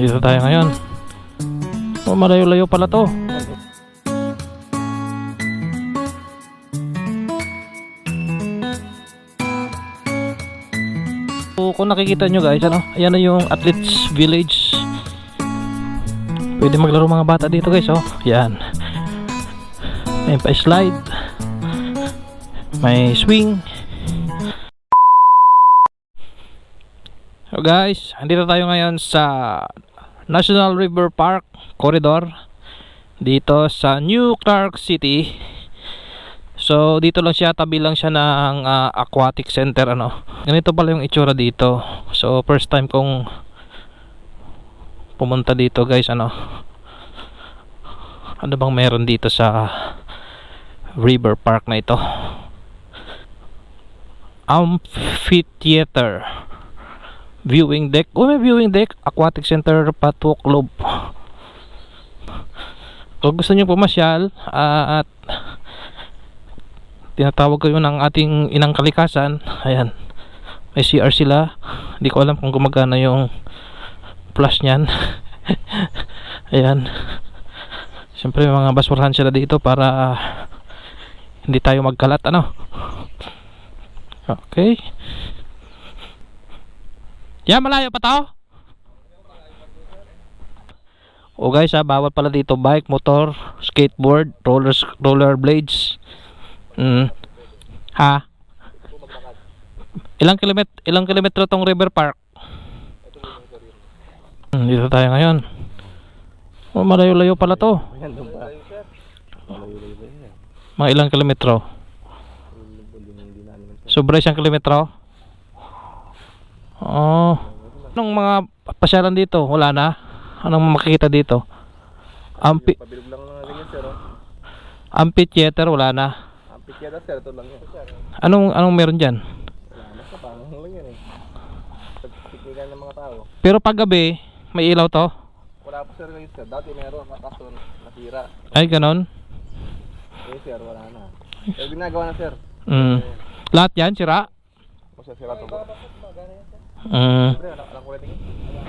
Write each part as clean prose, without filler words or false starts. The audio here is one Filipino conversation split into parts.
Dito tayo ngayon. Oh, malayo-layo pala to. So, kung nakikita nyo guys, ano, ayan na yung Athletes Village. Pwede maglaro mga bata dito guys, oh. Yan. May pa-slide. May swing. So guys, andito tayo ngayon sa National River Park Corridor dito sa New Clark City. So dito lang siya, tabi lang siya ng aquatic center, ano. Ganito pala yung itsura dito. So first time kong pumunta dito guys, ano. Ano bang meron dito sa River Park na ito? Amphitheater, viewing deck. Oh, may viewing deck, aquatic center, patwalk club. Kung gusto niyo pumasyal at tinatawag kayo ng ating inang kalikasan, ayan, may CR sila. Hindi ko alam kung gumagana yung flash niyan. Ayan, siyempre may mga basurahan sila dito para hindi tayo magkalat, ano. Okay. Yan, malayo pa tao. O guys, bawal pala dito bike, motor, skateboard, rollerblades. Ha? Ilang kilometro tong River Park? Dito tayo ngayon. Oh, malayo-layo pala to. Mga ilang kilometro? Sobra isang kilometro? Oh. Anong mga pasyalan dito? Wala na? Anong makikita dito? Pabilog lang ng ganyan sir. Amphitheater, wala na. Amphitheater sir, ito lang yan. Anong meron dyan? Wala na, sa pangong lang yan eh. Pagpiknikan ng mga tao. Pero pag gabi, may ilaw to? Wala po sir ngayon sir. Dati meron, kaso nasira. Ay, ganon? Eh sir, wala na. Pero ginagawa na sir. Lahat yan, sira? O sir, sira to po. Siyempre, alam ko rin tingin.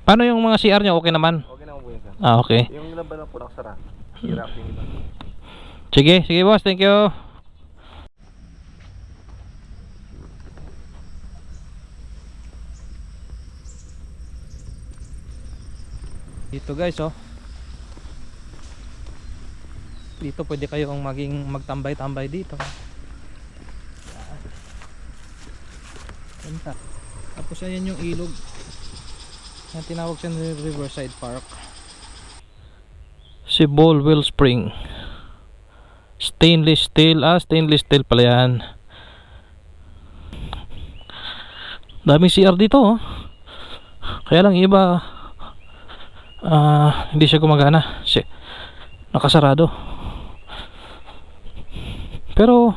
Paano yung mga CR nyo? Okay naman? Okay naman po yun sir. Ah, okay. Yung laban lang po nakasara. Sira po yung iba. Sige boss, thank you. Dito guys, oh. Dito pwede kayong magtambay-tambay dito. Tapos ayan yung ilog na tinawag siya ng Riverside Park. Si Bowlwell Spring. Stainless steel. Stainless steel pala yan. Daming CR dito, oh. Kaya lang iba hindi siya gumagana. Nakasarado. Pero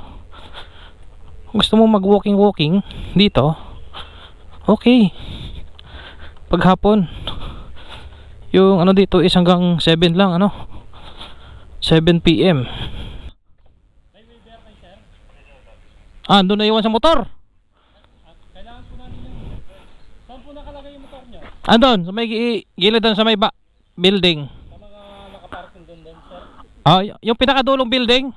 kung gusto mo mag-walking dito, okay. Paghapon, yung ano dito is hanggang 7 lang, ano, 7 PM. Doon na iwan sa motor. Kailangan po natin yung saan po nakalagay yung motor nyo? Andun, sa may gilid doon sa may building. Sa mga nakaparking doon sir? Yung pinakadulong building.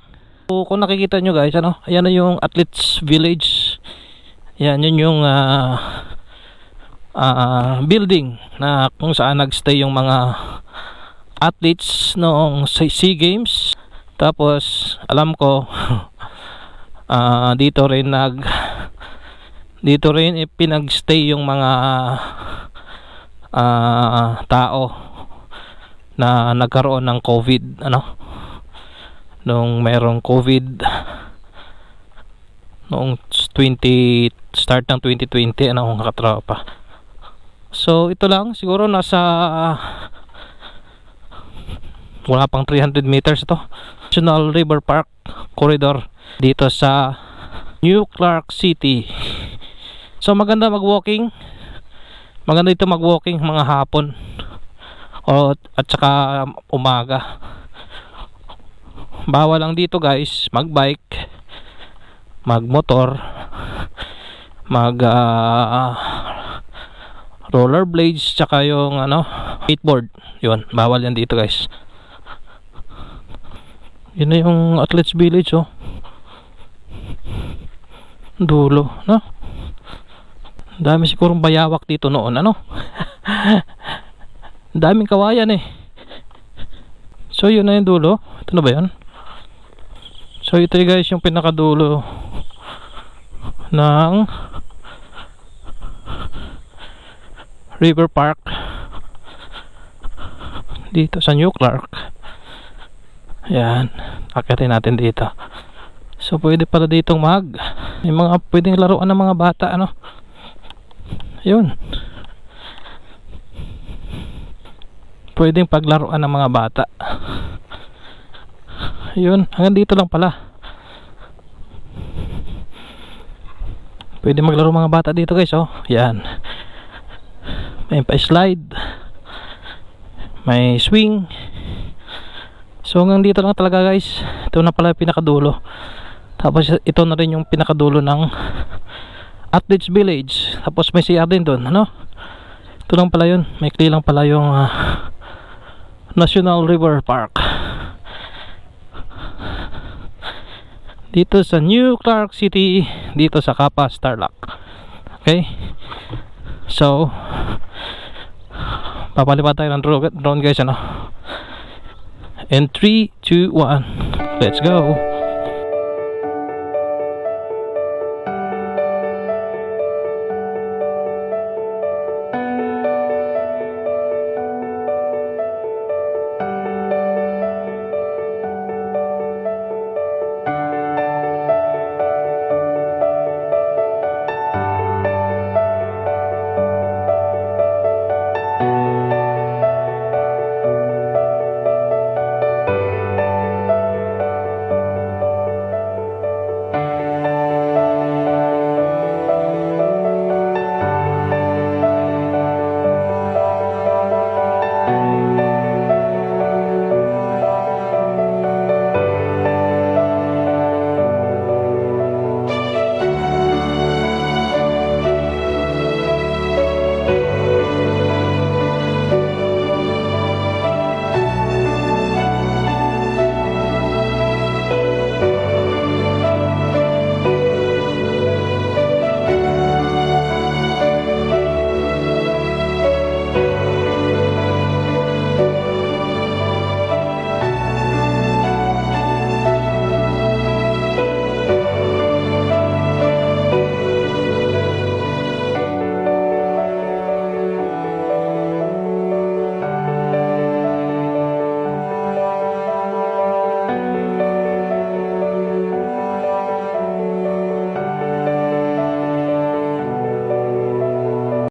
So, kung nakikita nyo guys, ano, ayan na yung Athletes Village. Yan, yun yung building na kung saan nagstay yung mga athletes noong SEA Games. Tapos alam ko dito rin pinagstay yung mga tao na nagkaroon ng COVID, ano, nung merong COVID noong start ng 2020, ano, mga katropa. So ito lang, siguro nasa wala pang 300 meters ito. National River Park Corridor dito sa New Clark City. So maganda mag-walking. Maganda ito mag-walking mga hapon at saka umaga. Bawal lang dito guys mag-bike, mag-motor, rollerblades, tsaka yung ano, skateboard. Yun, bawal yan dito guys. Yun na yung Athletes Village, oh. Dulo, no? Dami sigurong bayawak dito noon, ano? Daming kawayan eh. So yun na yung dulo. Ito na ba yun? So ito guys yung pinakadulo ng River Park dito sa New Clark. Yan, akitin natin dito. So pwede pala ditong may mga pwedeng laruan ng mga bata, ano. Yun, pwedeng paglaruan ng mga bata. Yun, hanggang dito lang pala. Pwede maglaro mga bata dito guys, oh. Yan, may pa-slide, may swing. So hanggang dito lang talaga guys. Ito na pala pinakadulo. Tapos ito na rin yung pinakadulo ng Athletes Village. Tapos may CR din doon, ano? Ito lang pala yun. May kli lang pala yung National River Park dito sa New Clark City, dito sa Kapas, Tarlac. Okay, so papalipad tayo ng drone guys, ano. And 3, 2, 1, let's go.